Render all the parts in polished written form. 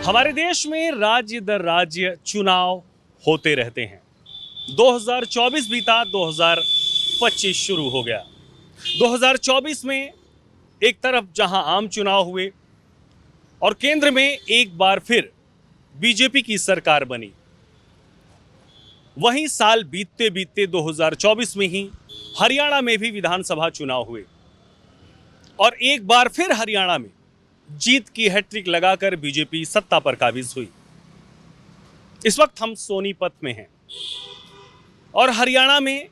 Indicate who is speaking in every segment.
Speaker 1: हमारे देश में राज्य दर राज्य चुनाव होते रहते हैं। 2024 बीता, 2025 शुरू हो गया। 2024 में एक तरफ जहां आम चुनाव हुए और केंद्र में एक बार फिर बीजेपी की सरकार बनी, वहीं साल बीतते बीतते 2024 में ही हरियाणा में भी विधानसभा चुनाव हुए और एक बार फिर हरियाणा में जीत की हैट्रिक लगाकर बीजेपी सत्ता पर काबिज हुई। इस वक्त हम सोनीपत में हैं और हरियाणा में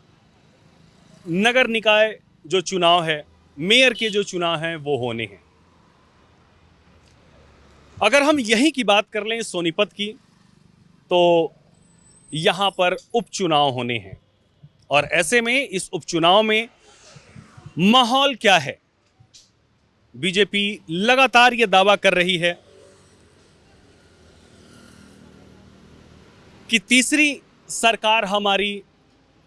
Speaker 1: नगर निकाय जो चुनाव है, मेयर के जो चुनाव हैं वो होने हैं। अगर हम यहीं की बात कर लें सोनीपत की, तो यहां पर उपचुनाव होने हैं और ऐसे में इस उपचुनाव में माहौल क्या है? बीजेपी लगातार यह दावा कर रही है कि तीसरी सरकार हमारी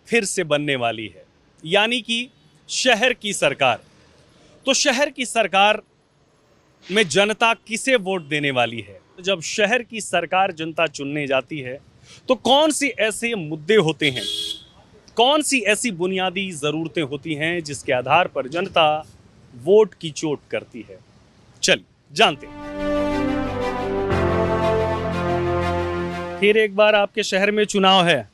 Speaker 1: फिर से बनने वाली है, यानी कि शहर की सरकार। तो शहर की सरकार में जनता किसे वोट देने वाली है? जब शहर की सरकार जनता चुनने जाती है तो कौन सी ऐसे मुद्दे होते हैं, कौन सी ऐसी बुनियादी ज़रूरतें होती हैं जिसके आधार पर जनता वोट की चोट करती है? चलिए जानते हैं। फिर एक बार आपके शहर में चुनाव है,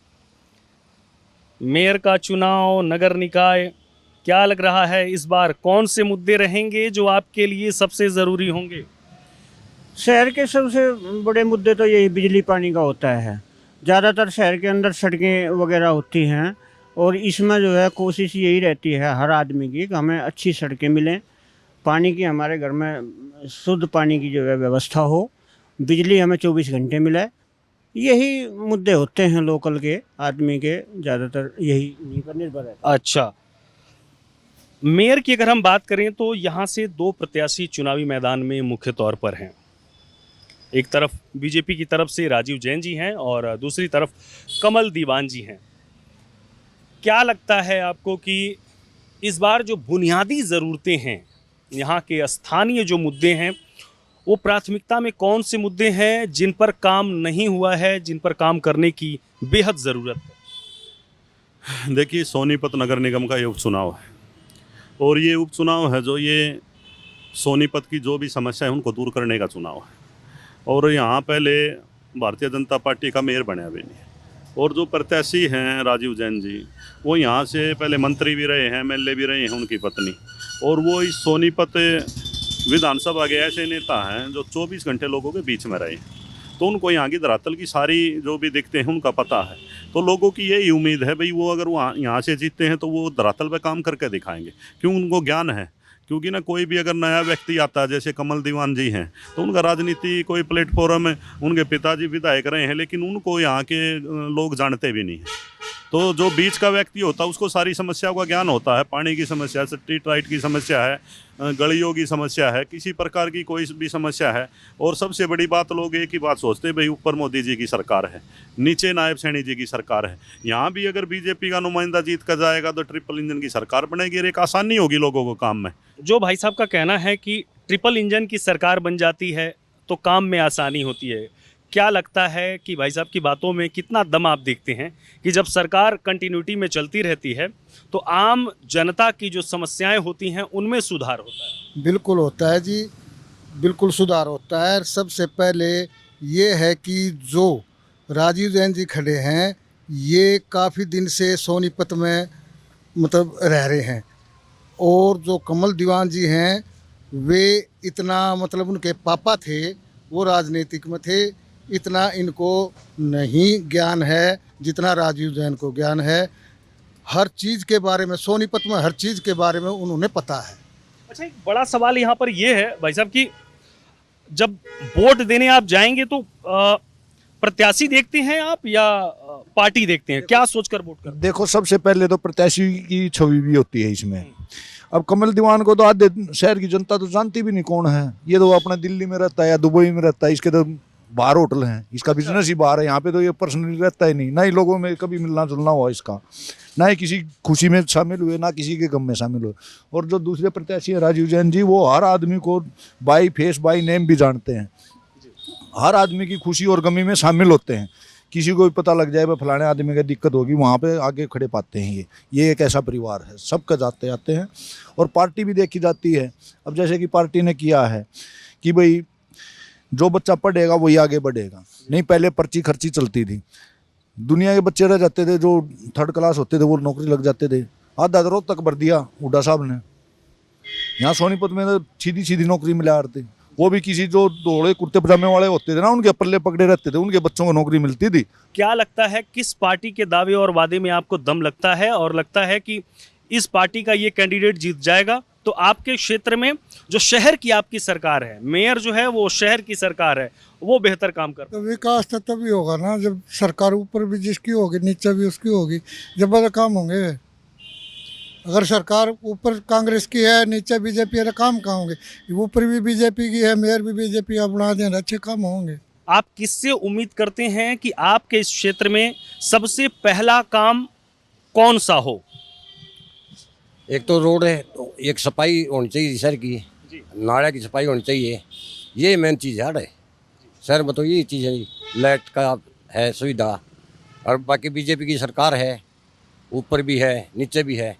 Speaker 1: मेयर का चुनाव, नगर निकाय। क्या लग रहा है इस बार कौन से मुद्दे रहेंगे जो आपके लिए सबसे ज़रूरी होंगे?
Speaker 2: शहर के सबसे बड़े मुद्दे तो यही बिजली पानी का होता है। ज़्यादातर शहर के अंदर सड़कें वगैरह होती हैं और इसमें जो है कोशिश यही रहती है हर आदमी की कि हमें अच्छी सड़कें मिलें, पानी की हमारे घर में शुद्ध पानी की जो है व्यवस्था हो, बिजली हमें 24 घंटे मिले। यही मुद्दे होते हैं लोकल के आदमी के, ज़्यादातर यही इन्हीं पर निर्भर है।
Speaker 1: अच्छा, मेयर की अगर हम बात करें तो यहाँ से दो प्रत्याशी चुनावी मैदान में मुख्य तौर पर हैं। एक तरफ बीजेपी की तरफ से राजीव जैन जी हैं और दूसरी तरफ कमल दीवान जी हैं। क्या लगता है आपको कि इस बार जो बुनियादी ज़रूरतें हैं, यहाँ के स्थानीय जो मुद्दे हैं, वो प्राथमिकता में कौन से मुद्दे हैं जिन पर काम नहीं हुआ है, जिन पर काम करने की बेहद ज़रूरत है?
Speaker 3: देखिए, सोनीपत नगर निगम का ये उपचुनाव है और ये उपचुनाव है जो ये सोनीपत की जो भी समस्या है उनको दूर करने का चुनाव है। और यहाँ पहले भारतीय जनता पार्टी का मेयर बने अभी नहीं, और जो प्रत्याशी हैं राजीव जैन जी, वो यहाँ से पहले मंत्री भी रहे हैं, एमएलए भी रहे हैं, उनकी पत्नी। और वो इस सोनीपत विधानसभा के ऐसे नेता हैं जो 24 घंटे लोगों के बीच में रहे, तो उनको यहाँ की धरातल की सारी जो भी दिखते हैं उनका पता है। तो लोगों की यही उम्मीद है भाई, वो अगर वहाँ यहाँ से जीतते हैं तो वो धरातल पर काम करके दिखाएंगे, क्यों उनको ज्ञान है। क्योंकि ना कोई भी अगर नया व्यक्ति आता है, जैसे कमल दीवान जी हैं, तो उनका राजनीति कोई प्लेटफॉर्म है, उनके पिताजी विधायक रहे हैं, लेकिन उनको यहाँ के लोग जानते भी नहीं हैं। तो जो बीच का व्यक्ति होता है उसको सारी समस्याओं का ज्ञान होता है। पानी की समस्या, स्ट्रीट लाइट की समस्या है, गलियों की समस्या है, किसी प्रकार की कोई भी समस्या है। और सबसे बड़ी बात, लोग एक ही बात सोचते हैं भाई, ऊपर मोदी जी की सरकार है, नीचे नायब सैनी जी की सरकार है। यहाँ भी अगर बीजेपी का नुमाइंदा जीत कर जाएगा तो ट्रिपल इंजन की सरकार बनेगी और एक आसानी होगी लोगों को काम में।
Speaker 1: जो भाई साहब का कहना है कि ट्रिपल इंजन की सरकार बन जाती है तो काम में आसानी होती है, क्या लगता है कि भाई साहब की बातों में कितना दम आप देखते हैं कि जब सरकार कंटिन्यूटी में चलती रहती है तो आम जनता की जो समस्याएं होती हैं उनमें सुधार होता है?
Speaker 4: बिल्कुल होता है जी, बिल्कुल सुधार होता है। सबसे पहले ये है कि जो राजीव जैन जी खड़े हैं, ये काफ़ी दिन से सोनीपत में मतलब रह रहे हैं, और जो कमल दीवान जी हैं वे इतना मतलब उनके पापा थे, वो राजनीतिक में थे, इतना इनको नहीं ज्ञान है जितना राजीव जैन को ज्ञान है। हर चीज़ के बारे में, सोनीपत में हर चीज़ के बारे में उन्होंने पता है।
Speaker 1: अच्छा, एक बड़ा सवाल यहाँ पर यह है भाई साहब कि जब वोट देने आप जाएंगे तो प्रत्याशी देखते हैं आप या पार्टी देखते हैं? क्या सोचकर वोट करते हैं?
Speaker 5: देखो, सबसे पहले तो प्रत्याशी की छवि भी होती है इसमें। अब कमल दीवान को तो आधे शहर की जनता तो जानती भी नहीं कौन है। ये तो अपना दिल्ली में रहता है या दुबई में रहता है, इसके तो बाहर होटल हैं, इसका बिजनेस ही बाहर है। यहाँ पे तो ये पर्सनली रहता ही नहीं, ना ही लोगों में कभी मिलना जुलना हुआ इसका, ना ही किसी खुशी में शामिल हुए, ना किसी के गम में शामिल हुए। और जो दूसरे प्रत्याशी हैं राजीव जैन जी, वो हर आदमी को बाई फेस बाई नेम भी जानते हैं। हर आदमी की खुशी और गमी में शामिल होते हैं। किसी को भी पता लग जाए भाई फलाने आदमी की दिक्कत होगी, वहाँ पे आगे खड़े पाते हैं। ये एक ऐसा परिवार है, सबका जाते आते हैं। और पार्टी भी देखी जाती है। अब जैसे कि पार्टी ने किया है कि भाई जो बच्चा पढ़ेगा वही आगे बढ़ेगा। नहीं पहले पर्ची खर्ची चलती थी, दुनिया के बच्चे रह जाते थे, जो थर्ड क्लास होते थे वो नौकरी लग जाते थे। आधा रोज तक भर दिया हुड्डा साहब ने। यहाँ सोनीपत में तो सीधी सीधी नौकरी मिला रही थी, वो भी किसी जो धोले कुर्ते पजामे वाले होते थे ना, उनके पल्ले पकड़े रहते थे, उनके बच्चों को नौकरी मिलती थी।
Speaker 1: क्या लगता है किस पार्टी के दावे और वादे में आपको दम लगता है और लगता है कि इस पार्टी का ये कैंडिडेट जीत जाएगा? तो आपके क्षेत्र में जो शहर की आपकी सरकार है, मेयर जो है वो शहर की सरकार है, वो बेहतर काम कर
Speaker 4: तो विकास तो तभी होगा ना जब सरकार ऊपर भी जिसकी होगी नीचे भी उसकी होगी, जब बड़े काम होंगे। अगर सरकार ऊपर कांग्रेस की है नीचे बीजेपी है तो काम कहाँ होंगे? ऊपर भी बीजेपी की है, मेयर भी बीजेपी का बना दें, अच्छे काम होंगे।
Speaker 1: आप किससे उम्मीद करते हैं कि आपके इस क्षेत्र में सबसे पहला काम कौन सा हो?
Speaker 6: एक तो रोड है, तो एक सफाई होनी चाहिए शहर की, नाले की सफाई होनी चाहिए, ये मेन चीज़ है। शहर में तो यही चीज़ है, लाइट का है सुविधा। और बाकी बीजेपी की सरकार है, ऊपर भी है नीचे भी है,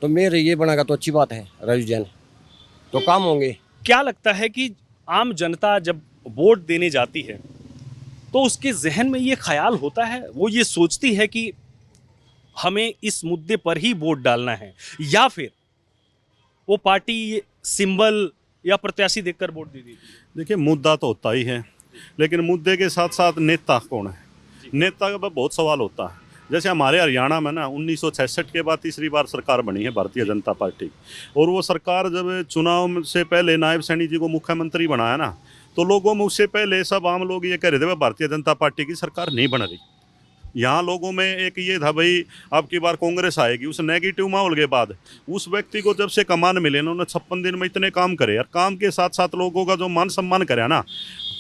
Speaker 6: तो मेरे ये बनेगा तो अच्छी बात है। राजू जैन तो काम होंगे।
Speaker 1: क्या लगता है कि आम जनता जब वोट देने जाती है तो उसके जहन में ये ख्याल होता है, वो ये सोचती है कि हमें इस मुद्दे पर ही वोट डालना है, या फिर वो पार्टी सिंबल या प्रत्याशी देखकर वोट दे देती है?
Speaker 3: देखिए मुद्दा तो होता ही है, लेकिन मुद्दे के साथ साथ नेता कौन है, नेता का बहुत सवाल होता है। जैसे हमारे हरियाणा में ना 1966 के बाद तीसरी बार सरकार बनी है भारतीय जनता पार्टी, और वो सरकार जब चुनाव से पहले नायब सैनी जी को मुख्यमंत्री बनाया ना, तो लोगों में उससे पहले सब आम लोग ये कह रहे थे भाई भारतीय जनता पार्टी की सरकार नहीं बन रही। यहाँ लोगों में एक ये था भाई अब की बार कांग्रेस आएगी। उस नेगेटिव माहौल के बाद उस व्यक्ति को जब से कमान मिले, उन्होंने 56 दिन में इतने काम करे, और काम के साथ साथ लोगों का जो मान सम्मान करे ना,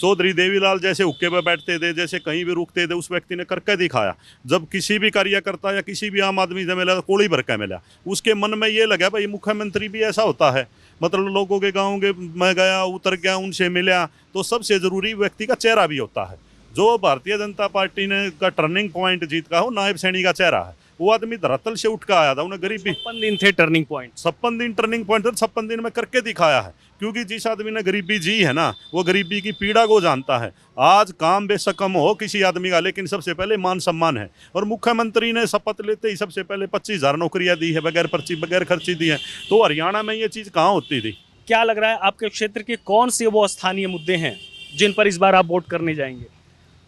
Speaker 3: चौधरी देवीलाल जैसे हुक्के पे बैठते थे, जैसे कहीं भी रुकते थे, उस व्यक्ति ने करके दिखाया। जब किसी भी कार्यकर्ता या किसी भी आम आदमी से मिला तो कोड़ी भर के मिला, उसके मन में ये लगा भाई मुख्यमंत्री भी ऐसा होता है। मतलब लोगों के गाँव के मैं गया, उतर गया, उनसे मिला, तो सबसे ज़रूरी व्यक्ति का चेहरा भी होता है। जो भारतीय जनता पार्टी ने का टर्निंग पॉइंट जीत का हो, नायब सैनी का चेहरा है। वो आदमी धरातल से उठ कर आया था, उन्हें गरीबी
Speaker 1: 56 दिन थे टर्निंग पॉइंट।
Speaker 3: 56 दिन टर्निंग पॉइंट, 56 दिन में करके दिखाया है। क्योंकि जिस आदमी ने गरीबी जी है ना, वो गरीबी की पीड़ा को जानता है। आज काम बेशक कम हो किसी आदमी का, लेकिन सबसे पहले मान सम्मान है। और मुख्यमंत्री ने शपथ लेते ही सबसे पहले 25,000 नौकरियां दी है, बगैर पर्ची बगैर खर्ची दी है। तो हरियाणा में ये चीज़ कहाँ होती थी?
Speaker 1: क्या लग रहा है आपके क्षेत्र के कौन से वो स्थानीय मुद्दे हैं जिन पर इस बार आप वोट करने जाएंगे?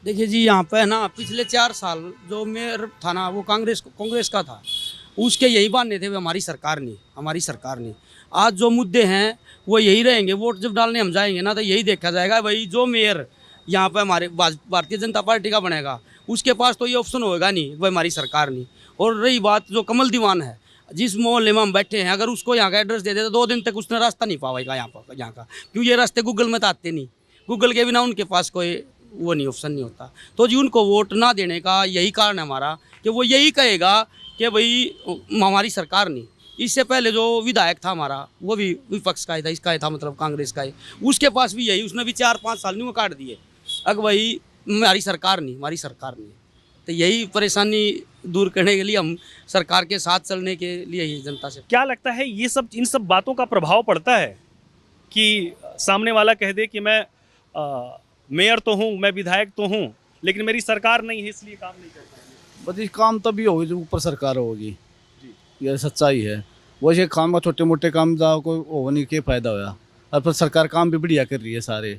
Speaker 7: देखिए जी, यहाँ पे ना पिछले 4 साल जो मेयर था ना, वो कांग्रेस का था। उसके यही बहाने थे, हमारी सरकार ने। आज जो मुद्दे हैं वो यही रहेंगे। वोट जब डालने हम जाएंगे ना, तो यही देखा जाएगा भाई जो मेयर यहाँ पे हमारे भारतीय जनता पार्टी का बनेगा, उसके पास तो ये ऑप्शन होगा नहीं, वह हमारी सरकार नहीं। और रही बात जो कमल दीवान है, जिस मोहल्ले में हम बैठे हैं, अगर उसको यहाँ का एड्रेस दे दे तो 2 दिन तक उसने रास्ता नहीं पाएगा यहाँ का, क्यों ये रास्ते गूगल में तो आते नहीं। गूगल के बिना उनके पास कोई वो नहीं, ऑप्शन नहीं होता। तो जी उनको वोट ना देने का यही कारण है हमारा, कि वो यही कहेगा कि भाई हमारी सरकार नहीं। इससे पहले जो विधायक था हमारा, वो भी विपक्ष का ही था, इसका ही था, मतलब कांग्रेस का ही। उसके पास भी यही, उसने भी 4-5 साल नहीं वो काट दिए। अब भाई हमारी सरकार नहीं। तो यही परेशानी दूर करने के लिए हम सरकार के साथ चलने के लिए ही जनता से।
Speaker 1: क्या लगता है ये सब, इन सब बातों का प्रभाव पड़ता है कि सामने वाला कह दे कि मैं मेयर तो हूँ, मैं विधायक तो हूँ, लेकिन मेरी सरकार नहीं है इसलिए काम नहीं कर पाएंगे?
Speaker 8: बस काम तभी होगी जब ऊपर सरकार होगी, ये सच्चाई है। वैसे काम का छोटे मोटे काम जाओ कोई होने के फायदा होया। अब तो सरकार काम भी बढ़िया कर रही है, सारे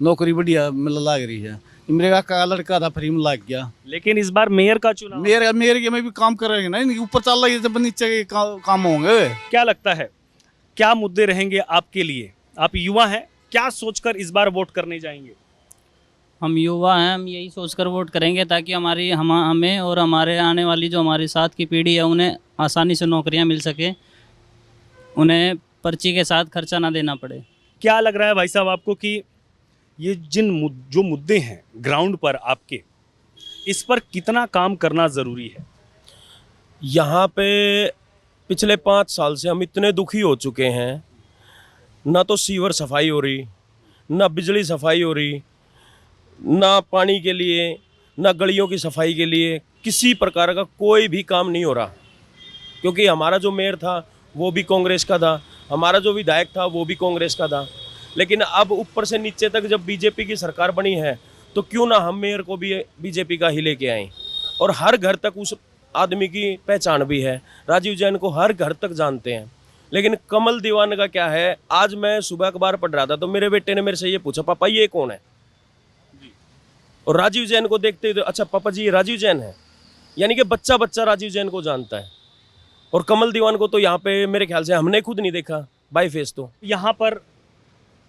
Speaker 8: नौकरी बढ़िया मिल लग रही है। मेरे का लड़का था फ्री में लग गया।
Speaker 1: लेकिन इस बार मेयर का चुनाव,
Speaker 8: मेयर के में भी काम करेंगे ना, ऊपर चल रही है जब नीचे के काम होंगे।
Speaker 1: क्या लगता है क्या मुद्दे रहेंगे आपके लिए? आप युवा हैं, क्या सोचकर इस बार वोट करने जाएंगे?
Speaker 9: हम युवा हैं, हम यही सोचकर वोट करेंगे ताकि हमें और हमारे आने वाली जो हमारे साथ की पीढ़ी है उन्हें आसानी से नौकरियां मिल सके, उन्हें पर्ची के साथ खर्चा ना देना पड़े।
Speaker 1: क्या लग रहा है भाई साहब आपको कि ये जो मुद्दे हैं ग्राउंड पर आपके, इस पर कितना काम करना ज़रूरी है?
Speaker 10: यहाँ पे पिछले 5 साल से हम इतने दुखी हो चुके हैं, ना तो सीवर सफाई हो रही, ना बिजली सफाई हो रही, ना पानी के लिए, ना गलियों की सफाई के लिए किसी प्रकार का कोई भी काम नहीं हो रहा। क्योंकि हमारा जो मेयर था वो भी कांग्रेस का था, हमारा जो विधायक था वो भी कांग्रेस का था। लेकिन अब ऊपर से नीचे तक जब बीजेपी की सरकार बनी है तो क्यों ना हम मेयर को भी बीजेपी का ही लेके आएँ। और हर घर तक उस आदमी की पहचान भी है, राजीव जैन को हर घर तक जानते हैं। लेकिन कमल दीवान का क्या है, आज मैं सुबह अखबार पढ़ रहा था तो मेरे बेटे ने मेरे से ये पूछा, पापा ये कौन है। और राजीव जैन को देखते ही तो अच्छा पापा जी ये राजीव जैन है, यानी कि बच्चा बच्चा राजीव जैन को जानता है। और कमल दीवान को तो यहाँ पे मेरे ख्याल से हमने खुद नहीं देखा बाई फेस। तो
Speaker 1: यहाँ पर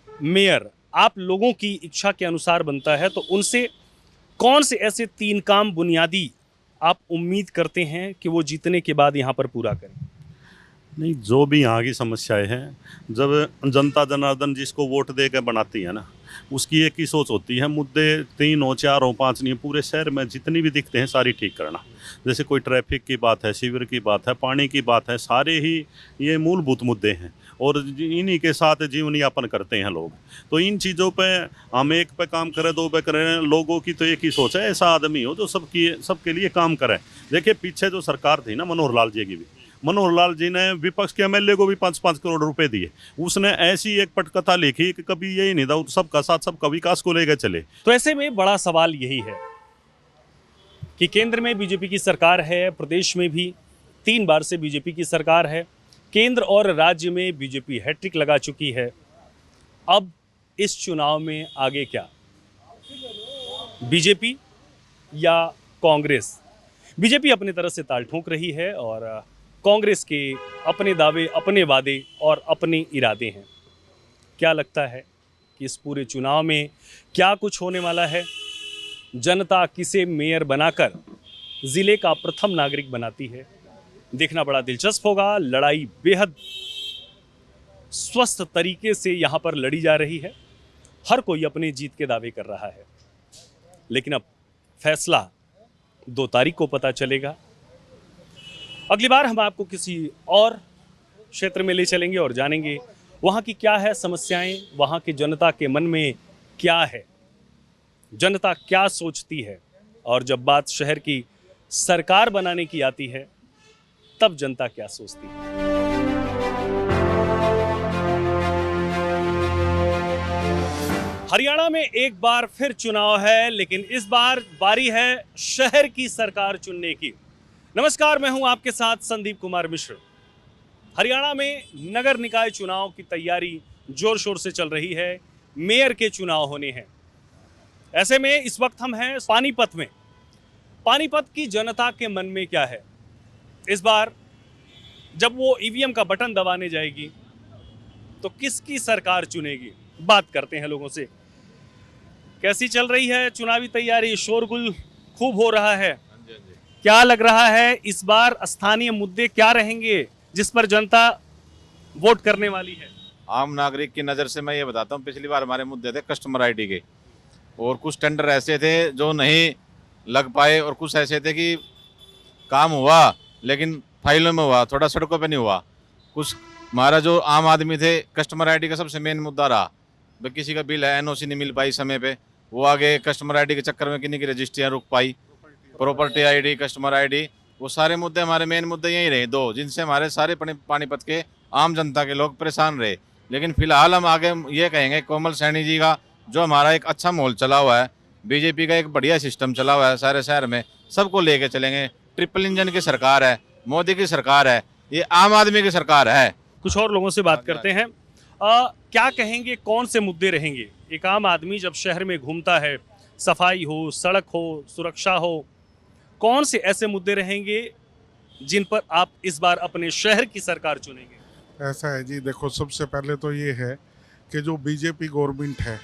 Speaker 1: मेयर आप लोगों की इच्छा के अनुसार बनता है, तो उनसे कौन से ऐसे 3 काम बुनियादी आप उम्मीद करते हैं कि वो जीतने के बाद यहाँ पर पूरा करें?
Speaker 3: नहीं, जो भी यहाँ की समस्याएं हैं, जब जनता जनार्दन जिसको वोट दे के बनाती है ना, उसकी एक ही सोच होती है, मुद्दे 3 हो 4 हो 5 नहीं, पूरे शहर में जितनी भी दिखते हैं सारी ठीक करना। जैसे कोई ट्रैफिक की बात है, सीवर की बात है, पानी की बात है, सारे ही ये मूलभूत मुद्दे हैं और इन्हीं के साथ जीवन यापन करते हैं लोग। तो इन चीज़ों पे हम एक पे काम करें, 2 पे करें, लोगों की तो एक ही सोच है, ऐसा आदमी हो जो सबके लिए काम करे। देखिए पीछे जो सरकार थी ना मनोहर लाल जी की भी, मनोहर लाल जी ने विपक्ष के एमएलए को भी 5-5 करोड़ रुपए दिए। उसने ऐसी एक पटकथा लिखी कि कभी यही नहीं था सबका साथ सबका विकास को लेकर चले।
Speaker 1: तो ऐसे में बड़ा सवाल यही है कि केंद्र में बीजेपी की सरकार है, प्रदेश में भी 3 बार से बीजेपी की सरकार है, केंद्र और राज्य में बीजेपी हैट्रिक लगा चुकी है। अब इस चुनाव में आगे क्या, बीजेपी या कांग्रेस? बीजेपी अपनी तरफ से ताल ठोक रही है और कांग्रेस के अपने दावे, अपने वादे और अपने इरादे हैं। क्या लगता है कि इस पूरे चुनाव में क्या कुछ होने वाला है? जनता किसे मेयर बनाकर ज़िले का प्रथम नागरिक बनाती है, देखना बड़ा दिलचस्प होगा। लड़ाई बेहद स्वस्थ तरीके से यहाँ पर लड़ी जा रही है, हर कोई अपने जीत के दावे कर रहा है, लेकिन अब फैसला 2 तारीख को पता चलेगा। अगली बार हम आपको किसी और क्षेत्र में ले चलेंगे और जानेंगे वहाँ की क्या है समस्याएं, वहाँ की जनता के मन में क्या है, जनता क्या सोचती है। और जब बात शहर की सरकार बनाने की आती है तब जनता क्या सोचती है। हरियाणा में एक बार फिर चुनाव है, लेकिन इस बार बारी है शहर की सरकार चुनने की। नमस्कार, मैं हूं आपके साथ संदीप कुमार मिश्र। हरियाणा में नगर निकाय चुनाव की तैयारी जोर शोर से चल रही है, मेयर के चुनाव होने हैं। ऐसे में इस वक्त हम हैं पानीपत में। पानीपत की जनता के मन में क्या है? इस बार जब वो ईवीएम का बटन दबाने जाएगी तो किसकी सरकार चुनेगी? बात करते हैं लोगों से। कैसी चल रही है चुनावी तैयारी? शोरगुल खूब हो रहा है, क्या लग रहा है इस बार स्थानीय मुद्दे क्या रहेंगे जिस पर जनता वोट करने वाली है?
Speaker 11: आम नागरिक की नज़र से मैं ये बताता हूँ, पिछली बार हमारे मुद्दे थे कस्टमर आईडी के, और कुछ टेंडर ऐसे थे जो नहीं लग पाए, और कुछ ऐसे थे कि काम हुआ लेकिन फाइलों में हुआ, थोड़ा सड़कों पे नहीं हुआ। कुछ हमारा जो आम आदमी थे, कस्टमर आईडी का सबसे मेन मुद्दा रहा। भाई किसी का बिल है, एनओसी नहीं मिल पाई समय पे, वो आगे कस्टमर आईडी के चक्कर में किन्हीं की रजिस्ट्रियाँ रुक पाई, प्रॉपर्टी आईडी, कस्टमर आईडी, वो सारे मुद्दे हमारे मेन मुद्दे यही रहे 2, जिनसे हमारे सारे पानीपत के आम जनता के लोग परेशान रहे। लेकिन फिलहाल हम आगे ये कहेंगे कोमल सैनी जी का जो हमारा एक अच्छा माहौल चला हुआ है, बीजेपी का एक बढ़िया सिस्टम चला हुआ है सारे शहर में, सबको लेके चलेंगे। ट्रिपल इंजन की सरकार है, मोदी की सरकार है, ये आम आदमी की सरकार है।
Speaker 1: कुछ और लोगों से बात करते हैं। क्या कहेंगे, कौन से मुद्दे रहेंगे? एक आम आदमी जब शहर में घूमता है, सफाई हो, सड़क हो, सुरक्षा हो, कौन से ऐसे मुद्दे रहेंगे जिन पर आप इस बार अपने शहर की सरकार चुनेंगे?
Speaker 12: ऐसा है जी, देखो सबसे पहले तो ये है कि जो बीजेपी गवर्नमेंट है,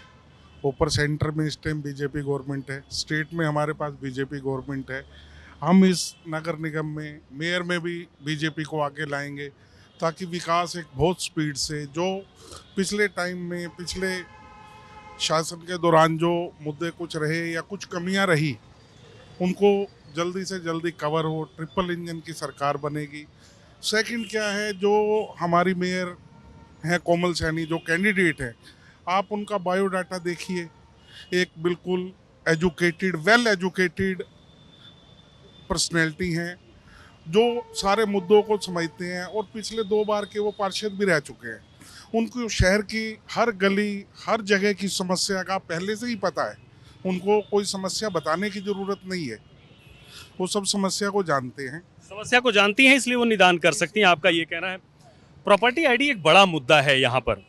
Speaker 12: ऊपर सेंटर में इस टाइम बीजेपी गवर्नमेंट है, स्टेट में हमारे पास बीजेपी गवर्नमेंट है, हम इस नगर निगम में मेयर में भी बीजेपी को आगे लाएंगे ताकि विकास एक बहुत स्पीड से, जो पिछले टाइम में पिछले शासन के दौरान जो मुद्दे कुछ रहे या कुछ कमियां रही उनको जल्दी से जल्दी कवर हो, ट्रिपल इंजन की सरकार बनेगी। सेकंड क्या है, जो हमारी मेयर हैं कोमल सैनी जो कैंडिडेट है, आप उनका बायोडाटा देखिए, एक बिल्कुल एजुकेटेड, वेल एजुकेटेड पर्सनैलिटी हैं जो सारे मुद्दों को समझते हैं और पिछले 2 बार के वो पार्षद भी रह चुके हैं। उनको शहर की हर गली, हर जगह की समस्या का पहले से ही पता है। उनको कोई समस्या बताने की ज़रूरत नहीं है, वो सब समस्या को जानते हैं।
Speaker 1: समस्या को जानती हैं इसलिए वो निदान कर सकती हैं, आपका ये कहना है। प्रॉपर्टी आईडी एक बड़ा मुद्दा है यहाँ पर,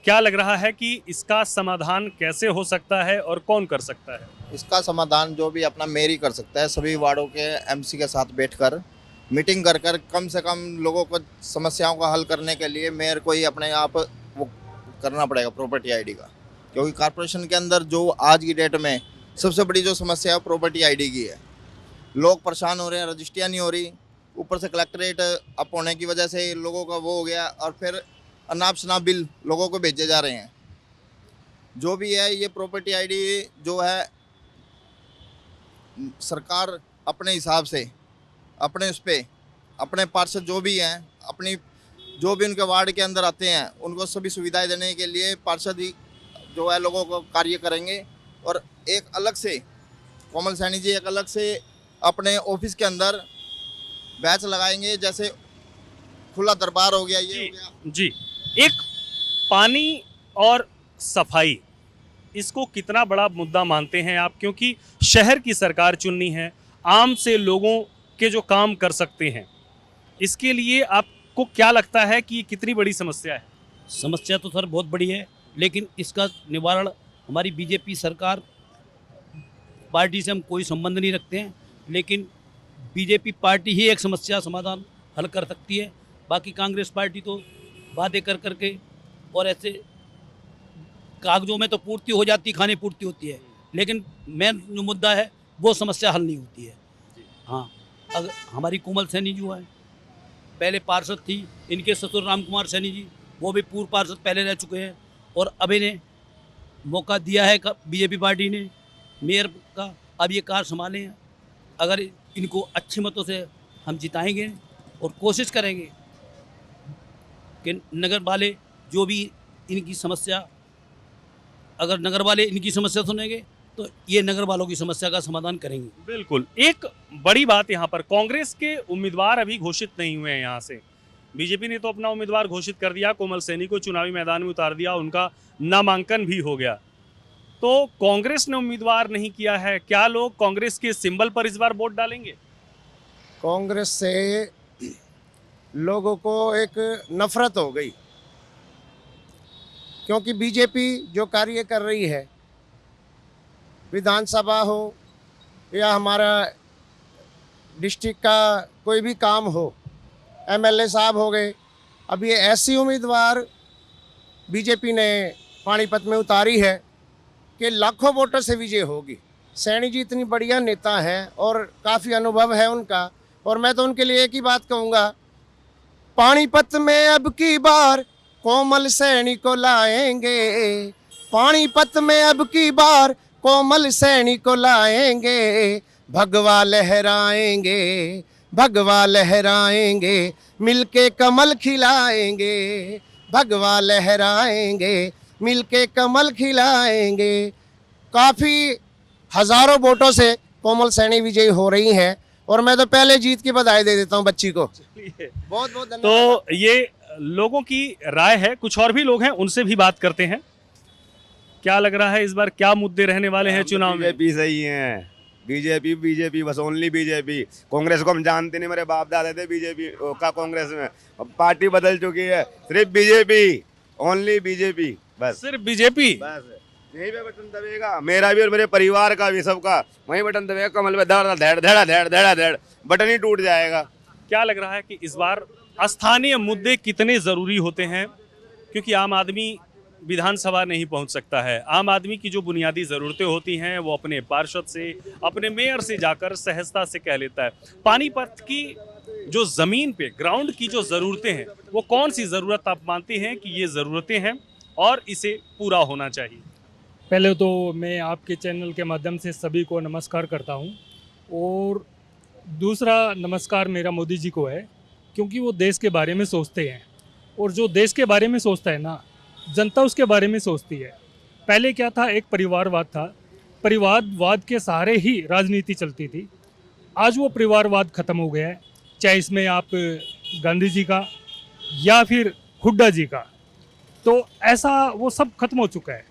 Speaker 1: क्या लग रहा है कि इसका समाधान कैसे हो सकता है और कौन कर सकता है?
Speaker 13: इसका समाधान जो भी अपना मेयर ही कर सकता है। सभी वार्डों के एमसी के साथ बैठकर मीटिंग कर कर कम से कम लोगों को समस्याओं का हल करने के लिए मेयर को ही अपने आप वो करना पड़ेगा प्रॉपर्टी आईडी का, क्योंकि कॉरपोरेशन के अंदर जो आज की डेट में सबसे बड़ी जो समस्या है प्रॉपर्टी आईडी की है। लोग परेशान हो रहे हैं, रजिस्ट्रियाँ नहीं हो रही, ऊपर से कलेक्ट्रेट अप होने की वजह से लोगों का वो हो गया और फिर अनाप शनाप बिल लोगों को भेजे जा रहे हैं। जो भी है ये प्रॉपर्टी आईडी जो है सरकार अपने हिसाब से अपने उस पर अपने पार्षद जो भी हैं अपनी जो भी उनके वार्ड के अंदर आते हैं उनको सभी सुविधाएं देने के लिए पार्षद ही जो है लोगों को कार्य करेंगे। और एक अलग से कोमल सैनी जी एक अलग से अपने ऑफिस के अंदर बैच लगाएंगे, जैसे खुला दरबार हो गया, ये हो गया।
Speaker 1: जी, एक पानी और सफाई, इसको कितना बड़ा मुद्दा मानते हैं आप? क्योंकि शहर की सरकार चुननी है, आम से लोगों के जो काम कर सकते हैं, इसके लिए आपको क्या लगता है कि ये कितनी बड़ी समस्या है?
Speaker 7: समस्या तो सर बहुत बड़ी है, लेकिन इसका निवारण हमारी बीजेपी सरकार पार्टी से हम कोई संबंध नहीं रखते हैं, लेकिन बीजेपी पार्टी ही एक समस्या समाधान हल कर सकती है। बाकी कांग्रेस पार्टी तो वादे कर करके और ऐसे कागजों में तो पूर्ति हो जाती, खाने पूर्ति होती है, लेकिन मेन जो मुद्दा है वो समस्या हल नहीं होती है। हाँ, अगर हमारी कोमल सैनी जो है पहले पार्षद थी, इनके ससुर राम कुमार सैनी जी वो भी पूर्व पार्षद पहले रह चुके हैं और अब इन्हें मौका दिया है बीजेपी पार्टी ने मेयर का, अब ये कार संभालें। अगर इनको अच्छे मतों से हम जिताएंगे और कोशिश करेंगे कि नगर वाले जो भी इनकी समस्या, अगर नगर वाले इनकी समस्या सुनेंगे तो ये नगर वालों की समस्या का समाधान करेंगे।
Speaker 1: बिल्कुल। एक बड़ी बात यहाँ पर, कांग्रेस के उम्मीदवार अभी घोषित नहीं हुए हैं यहाँ से। बीजेपी ने तो अपना उम्मीदवार घोषित कर दिया, कोमल सैनी को चुनावी मैदान में उतार दिया, उनका नामांकन भी हो गया। तो कांग्रेस ने उम्मीदवार नहीं किया है, क्या लोग कांग्रेस के सिंबल पर इस बार वोट डालेंगे?
Speaker 14: कांग्रेस से लोगों को एक नफरत हो गई, क्योंकि बीजेपी जो कार्य कर रही है, विधानसभा हो या हमारा डिस्ट्रिक्ट का कोई भी काम हो, एमएलए साहब हो गए, अब ये ऐसी उम्मीदवार बीजेपी ने पानीपत में उतारी है कि लाखों वोटर से विजय होगी। सैनी जी इतनी बढ़िया नेता हैं और काफ़ी अनुभव है उनका, और मैं तो उनके लिए एक ही बात कहूँगा, पानीपत में अब की बार कोमल सैनी को लाएंगे, पानीपत में अब की बार कोमल सैनी को लाएंगे, भगवा लहराएंगे, भगवा लहराएंगे, मिलके कमल खिलाएंगे, भगवा लहराएंगे, मिलके कमल खिलाएंगे। काफ़ी हज़ारों वोटों से कोमल सैनी विजयी हो रही हैं और मैं तो पहले जीत की बधाई दे देता हूं बच्ची को। बहुत बहुत धन्यवाद।
Speaker 1: तो ये लोगों की राय है, कुछ और भी लोग हैं, उनसे भी बात करते हैं। क्या लग रहा है इस बार क्या मुद्दे रहने वाले हैं चुनाव में?
Speaker 15: बीजेपी सही है, बीजेपी बस ओनली बीजेपी। कांग्रेस को हम जानते नहीं, मेरे बाप दादा थे बीजेपी का कांग्रेस में, अब पार्टी बदल चुकी है, सिर्फ बीजेपी, ओनली बीजेपी, बस
Speaker 1: सिर्फ बीजेपी।
Speaker 15: बस यहीं पे बटन दबेगा, मेरा भी और मेरे परिवार का भी, सबका वहीं बटन दबेगा, कमल पे धड़ धड़ धड़ा धड़ धड़ा धड़, बटन ही टूट जाएगा।
Speaker 1: क्या लग रहा है कि इस बार स्थानीय मुद्दे कितने ज़रूरी होते हैं? क्योंकि आम आदमी विधानसभा नहीं पहुंच सकता है, आम आदमी की जो बुनियादी ज़रूरतें होती हैं वो अपने पार्षद से, अपने मेयर से जाकर सहजता से कह लेता है। पानीपत की जो ज़मीन पे ग्राउंड की जो ज़रूरतें हैं, वो कौन सी ज़रूरत आप मानते हैं कि ये ज़रूरतें हैं और इसे पूरा होना चाहिए?
Speaker 16: पहले तो मैं आपके चैनल के माध्यम से सभी को नमस्कार करता हूं, और दूसरा नमस्कार मेरा मोदी जी को है, क्योंकि वो देश के बारे में सोचते हैं, और जो देश के बारे में सोचता है ना, जनता उसके बारे में सोचती है। पहले क्या था, एक परिवारवाद था, परिवारवाद के सहारे ही राजनीति चलती थी। आज वो परिवारवाद खत्म हो गया है, चाहे इसमें आप गांधी जी का या फिर हुड्डा जी का, तो ऐसा वो सब खत्म हो चुका है।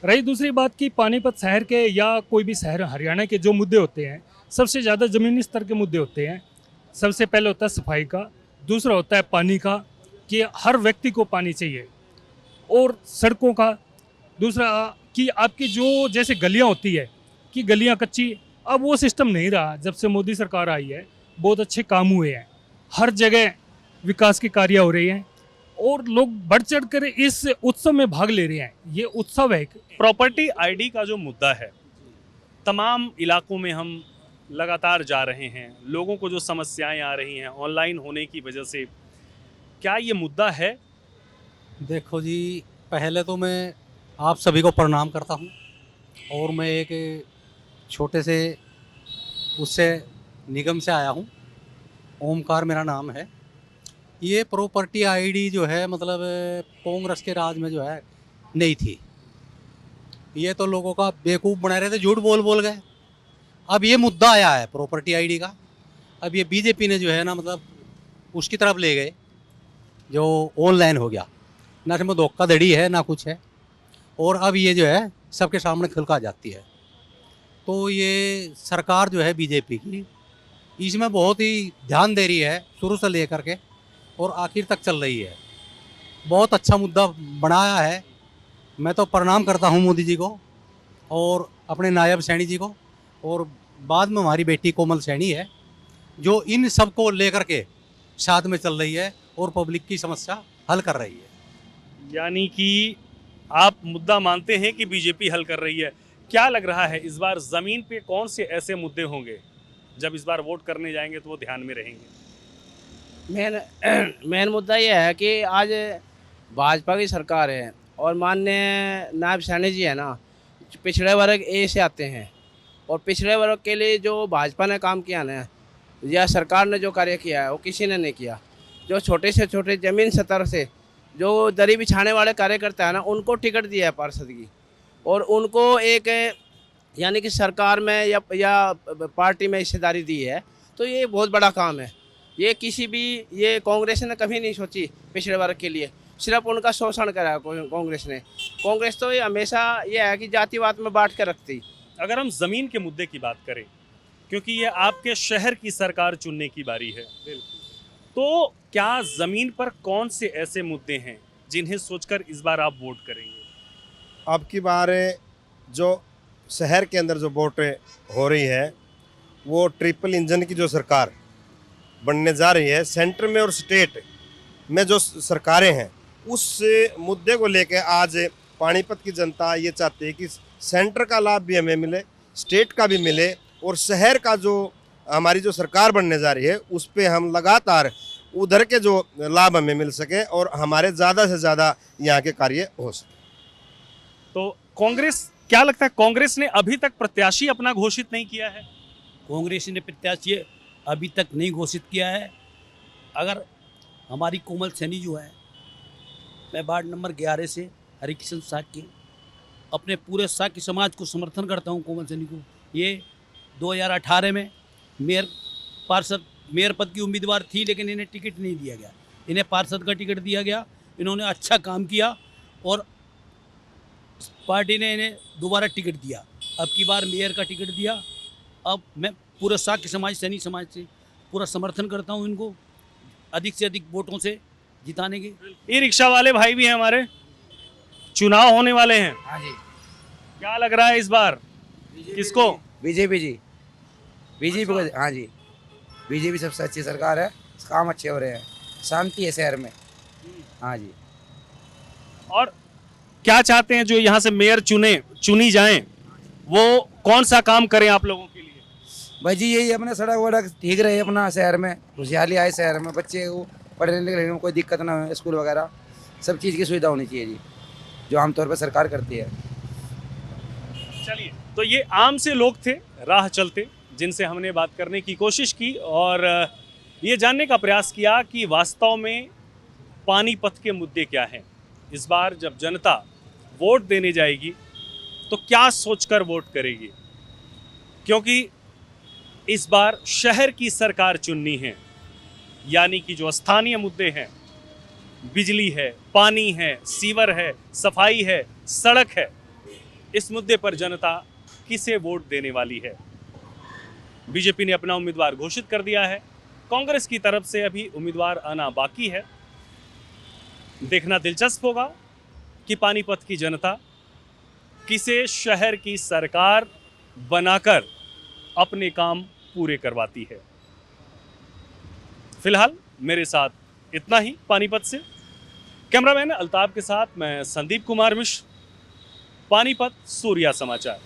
Speaker 16: रही दूसरी बात कि पानीपत शहर के या कोई भी शहर हरियाणा के जो मुद्दे होते हैं, सबसे ज़्यादा ज़मीनी स्तर के मुद्दे होते हैं। सबसे पहले होता है सफाई का, दूसरा होता है पानी का कि हर व्यक्ति को पानी चाहिए, और सड़कों का, दूसरा कि आपकी जो जैसे गलियां होती है कि गलियां कच्ची, अब वो सिस्टम नहीं रहा। जब से मोदी सरकार आई है बहुत अच्छे काम हुए हैं, हर जगह विकास के कार्य हो रहे हैं और लोग बढ़ चढ़ कर इस उत्सव में भाग ले रहे हैं। ये उत्सव है।
Speaker 1: प्रॉपर्टी आईडी का जो मुद्दा है, तमाम इलाकों में हम लगातार जा रहे हैं, लोगों को जो समस्याएं आ रही हैं ऑनलाइन होने की वजह से, क्या ये मुद्दा है?
Speaker 17: देखो जी, पहले तो मैं आप सभी को प्रणाम करता हूँ, और मैं एक छोटे से उससे निगम से आया हूँ, ओमकार मेरा नाम है। ये प्रॉपर्टी आईडी जो है मतलब कांग्रेस के राज में जो है नहीं थी। ये तो लोगों का बेवकूफ़ बना रहे थे, झूठ बोल बोल गए। अब ये मुद्दा आया है प्रॉपर्टी आईडी का, अब ये बीजेपी ने जो है ना मतलब उसकी तरफ ले गए, जो ऑनलाइन हो गया, ना इसमें धोखाधड़ी है ना कुछ है, और अब ये जो है सबके सामने खिलका जाती है। तो ये सरकार जो है बीजेपी की, इसमें बहुत ही ध्यान दे रही है शुरू से लेकर के और आखिर तक चल रही है। बहुत अच्छा मुद्दा बनाया है। मैं तो प्रणाम करता हूँ मोदी जी को और अपने नायब सैनी जी को, और बाद में हमारी बेटी कोमल सैनी है जो इन सब को लेकर के साथ में चल रही है और पब्लिक की समस्या हल कर रही है।
Speaker 1: यानी कि आप मुद्दा मानते हैं कि बीजेपी हल कर रही है। क्या लग रहा है इस बार ज़मीन पे कौन से ऐसे मुद्दे होंगे जब इस बार वोट करने जाएंगे तो वो ध्यान में रहेंगे?
Speaker 18: मेन मुद्दा ये है कि आज भाजपा की सरकार है और माननीय नायब सैनी जी है ना, पिछड़े वर्ग ए से आते हैं, और पिछड़े वर्ग के लिए जो भाजपा ने काम किया ना, या सरकार ने जो कार्य किया है वो किसी ने नहीं किया। जो छोटे से छोटे ज़मीन स्तर से जो दरी बिछाने वाले कार्यकर्ता है ना, उनको टिकट दिया है पार्षद की, और उनको एक यानी कि सरकार में या पार्टी में हिस्सेदारी दी है। तो ये बहुत बड़ा काम है। ये किसी भी ये कांग्रेस ने कभी नहीं सोची पिछड़े वर्ग के लिए, सिर्फ उनका शोषण करा कांग्रेस ने। कांग्रेस तो ये हमेशा ये है कि जातिवाद में बांट कर रखती।
Speaker 1: अगर हम ज़मीन के मुद्दे की बात करें, क्योंकि ये आपके शहर की सरकार चुनने की बारी है, तो क्या ज़मीन पर कौन से ऐसे मुद्दे हैं जिन्हें सोचकर इस बार आप वोट करेंगे?
Speaker 14: अब की बार जो शहर के अंदर जो वोटें हो रही है, वो ट्रिपल इंजन की जो सरकार बनने जा रही है, सेंटर में और स्टेट में जो सरकारें हैं, उस मुद्दे को लेकर आज पानीपत की जनता ये चाहती है कि सेंटर का लाभ भी हमें मिले, स्टेट का भी मिले, और शहर का जो हमारी जो सरकार बनने जा रही है उस पे हम लगातार उधर के जो लाभ हमें मिल सके और हमारे ज़्यादा से ज़्यादा यहाँ के कार्य हो सके।
Speaker 1: तो कांग्रेस, क्या लगता है कांग्रेस ने अभी तक प्रत्याशी अपना घोषित नहीं किया है?
Speaker 7: कांग्रेस ने प्रत्याशी अभी तक नहीं घोषित किया है। अगर हमारी कोमल सैनी जो है, मैं वार्ड नंबर 11 से हरिकिशन साग के अपने पूरे साग समाज को समर्थन करता हूं। कोमल सैनी को ये 2018 में मेयर पद की उम्मीदवार थी, लेकिन इन्हें टिकट नहीं दिया गया, इन्हें पार्षद का टिकट दिया गया। इन्होंने अच्छा काम किया और पार्टी ने इन्हें दोबारा टिकट दिया। अब की बार मेयर का टिकट दिया। अब मैं पूरे साग समाज, सैनी समाज से पूरा समर्थन करता हूं इनको अधिक से अधिक वोटों से जिताने के।
Speaker 1: ई रिक्शा वाले भाई भी हैं हमारे, चुनाव होने वाले हैं।
Speaker 18: हाँ जी।
Speaker 1: क्या लग रहा है इस बार किसको?
Speaker 18: बीजेपी जी, बीजेपी को। हाँ जी, बीजेपी सबसे अच्छी सरकार है, काम अच्छे हो रहे हैं, शांति है शहर में। हाँ जी।
Speaker 1: और क्या चाहते हैं जो यहाँ से मेयर चुनी जाएं, वो कौन सा काम करें आप लोगों के लिए?
Speaker 18: भाई जी यही अपने सड़क वड़क ठीक रहे अपना शहर में, खुशहाली आए शहर में, बच्चे को पढ़ने लिखने में कोई दिक्कत ना हो, स्कूल वगैरह सब चीज़ की सुविधा होनी चाहिए जी, जो आमतौर पर सरकार करती है।
Speaker 1: चलिए, तो ये आम से लोग थे राह चलते, जिनसे हमने बात करने की कोशिश की और ये जानने का प्रयास किया कि वास्तव में पानीपत के मुद्दे क्या हैं। इस बार जब जनता वोट देने जाएगी तो क्या सोचकर वोट करेगी, क्योंकि इस बार शहर की सरकार चुननी है। यानी कि जो स्थानीय मुद्दे हैं, बिजली है, पानी है, सीवर है, सफाई है, सड़क है, इस मुद्दे पर जनता किसे वोट देने वाली है। बीजेपी ने अपना उम्मीदवार घोषित कर दिया है, कांग्रेस की तरफ से अभी उम्मीदवार आना बाकी है। देखना दिलचस्प होगा कि पानीपत की जनता किसे शहर की सरकार बनाकर अपने काम पूरे करवाती है। फिलहाल मेरे साथ इतना ही पानीपत से। कैमरामैन अल्ताफ के साथ मैं संदीप कुमार मिश्र, पानीपत सूर्या समाचार।